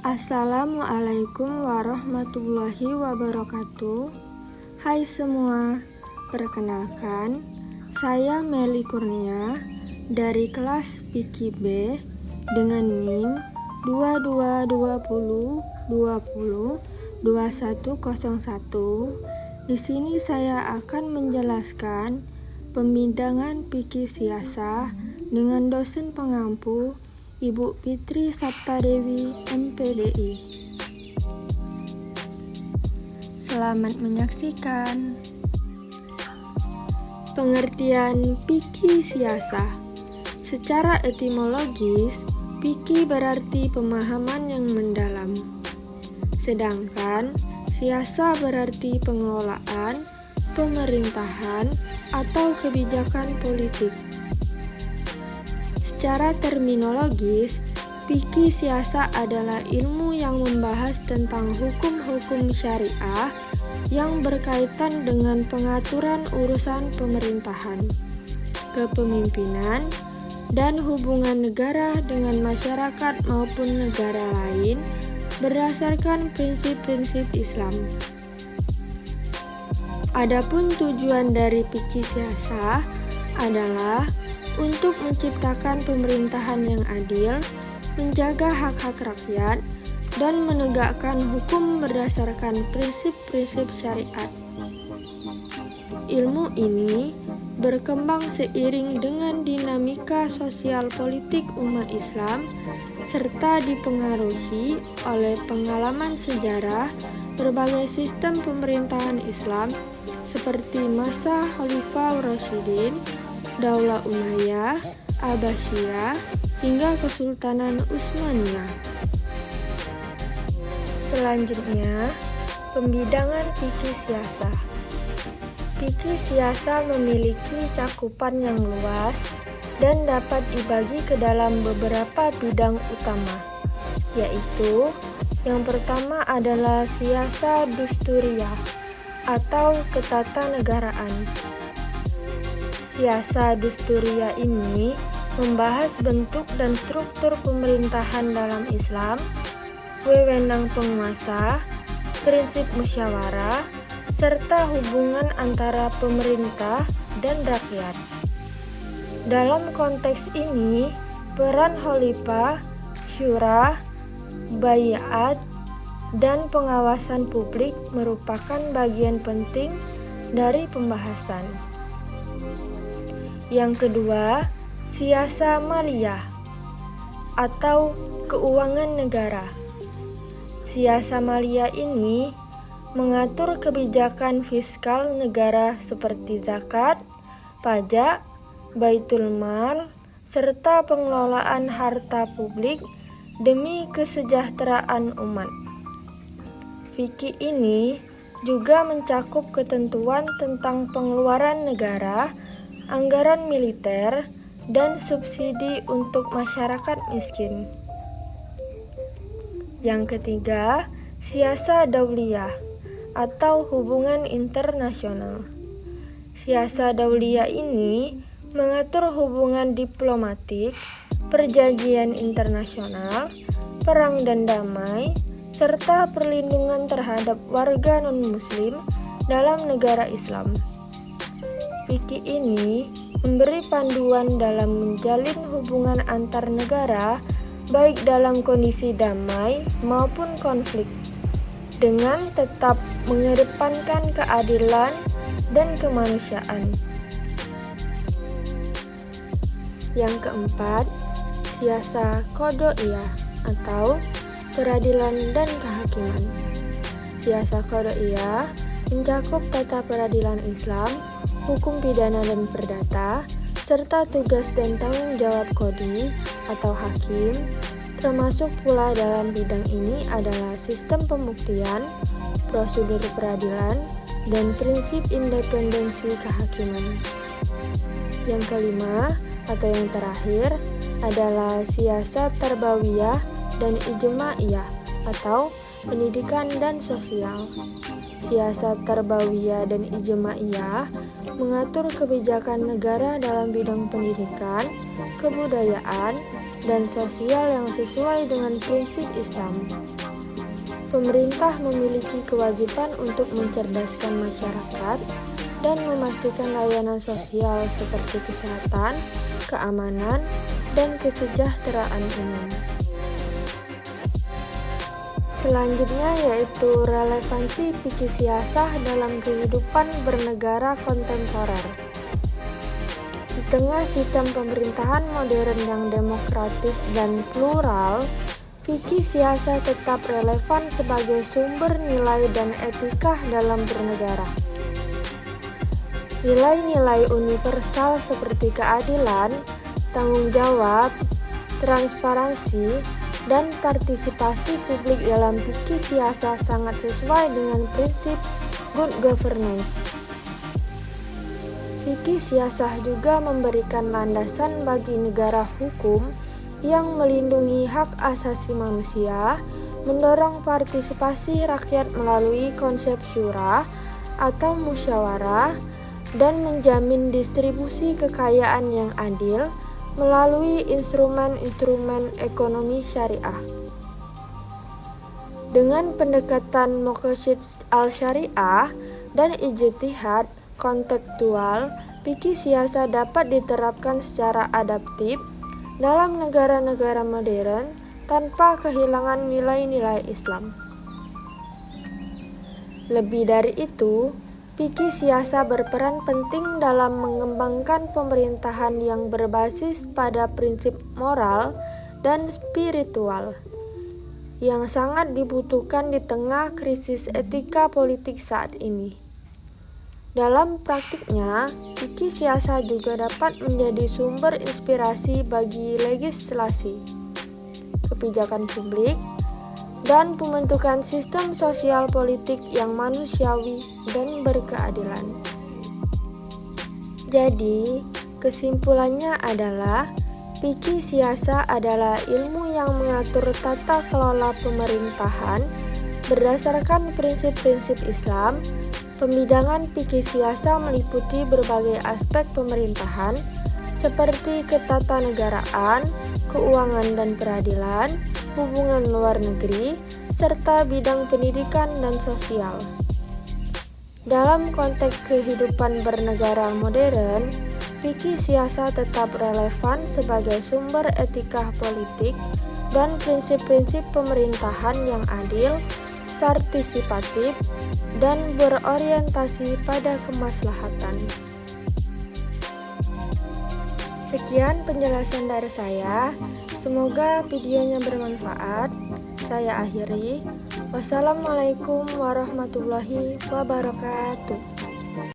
Assalamualaikum warahmatullahi wabarakatuh. Hai semua, perkenalkan, saya Meli Kurnia dari kelas Fikih B dengan NIM 2220202101. Di sini saya akan menjelaskan pembidangan fikih siasah dengan dosen pengampu Ibu Fitri Saptadewi, MPDI. Selamat menyaksikan. Pengertian fikih siasah. Secara etimologis, fikih berarti pemahaman yang mendalam. Sedangkan siasah berarti pengelolaan, pemerintahan, atau kebijakan politik. Secara terminologis, fikih siasah adalah ilmu yang membahas tentang hukum-hukum syariah yang berkaitan dengan pengaturan urusan pemerintahan, kepemimpinan, dan hubungan negara dengan masyarakat maupun negara lain berdasarkan prinsip-prinsip Islam. Adapun tujuan dari fikih siasah adalah untuk menciptakan pemerintahan yang adil, menjaga hak-hak rakyat, dan menegakkan hukum berdasarkan prinsip-prinsip syariat. Ilmu ini berkembang seiring dengan dinamika sosial politik umat Islam serta dipengaruhi oleh pengalaman sejarah berbagai sistem pemerintahan Islam seperti masa Khalifah Rasyidin, Daulah Umayyah, Abbasiyah, hingga Kesultanan Utsmaniyah. Selanjutnya, pembidangan fikih siasah. Fikih siasah memiliki cakupan yang luas dan dapat dibagi ke dalam beberapa bidang utama, yaitu yang pertama adalah siasah dusturiyah atau ketatanegaraan. Siasah dusturiyah ini membahas bentuk dan struktur pemerintahan dalam Islam, wewenang penguasa, prinsip musyawarah, serta hubungan antara pemerintah dan rakyat. Dalam konteks ini, peran khalifah, syura, baiat, dan pengawasan publik merupakan bagian penting dari pembahasan. Yang kedua, siasah maliyah atau keuangan negara. Siasah maliyah ini mengatur kebijakan fiskal negara seperti zakat, pajak, baitul mal, serta pengelolaan harta publik demi kesejahteraan umat. Fikih ini juga mencakup ketentuan tentang pengeluaran negara, anggaran militer, dan subsidi untuk masyarakat miskin. Yang ketiga, siasah dauliyah atau hubungan internasional. Siasah dauliyah ini mengatur hubungan diplomatik, perjanjian internasional, perang dan damai, serta perlindungan terhadap warga non-muslim dalam negara Islam. Fikih ini memberi panduan dalam menjalin hubungan antar negara baik dalam kondisi damai maupun konflik, dengan tetap mengedepankan keadilan dan kemanusiaan. Yang keempat, siasah qadoiyah atau peradilan dan kehakiman. Siasah qadoiyah mencakup tata peradilan Islam, hukum pidana dan perdata, serta tugas dan tanggung jawab qadhi atau hakim. Termasuk pula dalam bidang ini adalah sistem pembuktian, prosedur peradilan, dan prinsip independensi kehakiman. Yang kelima atau yang terakhir adalah siasat tarbawiyah dan ijma'iyah atau pendidikan dan sosial. Siasat tarbawiyah dan ijma'iyah mengatur kebijakan negara dalam bidang pendidikan, kebudayaan, dan sosial yang sesuai dengan prinsip Islam. Pemerintah memiliki kewajiban untuk mencerdaskan masyarakat dan memastikan layanan sosial seperti kesehatan, keamanan, dan kesejahteraan umum. Selanjutnya yaitu relevansi fikih siasah dalam kehidupan bernegara kontemporer. Di tengah sistem pemerintahan modern yang demokratis dan plural, fikih siasah tetap relevan sebagai sumber nilai dan etika dalam bernegara. Nilai-nilai universal seperti keadilan, tanggung jawab, transparansi, dan partisipasi publik dalam fikih siasah sangat sesuai dengan prinsip good governance. Fikih siasah juga memberikan landasan bagi negara hukum yang melindungi hak asasi manusia, mendorong partisipasi rakyat melalui konsep syura atau musyawarah, dan menjamin distribusi kekayaan yang adil melalui instrumen-instrumen ekonomi syariah. Dengan pendekatan maqasid al-syariah dan ijtihad kontekstual, fikih siasah dapat diterapkan secara adaptif dalam negara-negara modern tanpa kehilangan nilai-nilai Islam. Lebih dari itu, fikih siasah berperan penting dalam mengembangkan pemerintahan yang berbasis pada prinsip moral dan spiritual, yang sangat dibutuhkan di tengah krisis etika politik saat ini. Dalam praktiknya, fikih siasah juga dapat menjadi sumber inspirasi bagi legislasi, kebijakan publik, dan pembentukan sistem sosial politik yang manusiawi dan berkeadilan. Jadi, kesimpulannya adalah fikih siasah adalah ilmu yang mengatur tata kelola pemerintahan berdasarkan prinsip-prinsip Islam. Pembidangan fikih siasah meliputi berbagai aspek pemerintahan seperti ketatanegaraan, keuangan dan peradilan, hubungan luar negeri, serta bidang pendidikan dan sosial. Dalam konteks kehidupan bernegara modern, fikih siasah tetap relevan sebagai sumber etika politik dan prinsip-prinsip pemerintahan yang adil, partisipatif, dan berorientasi pada kemaslahatan. Sekian penjelasan dari saya. Semoga videonya bermanfaat. Saya akhiri. Wassalamualaikum warahmatullahi wabarakatuh.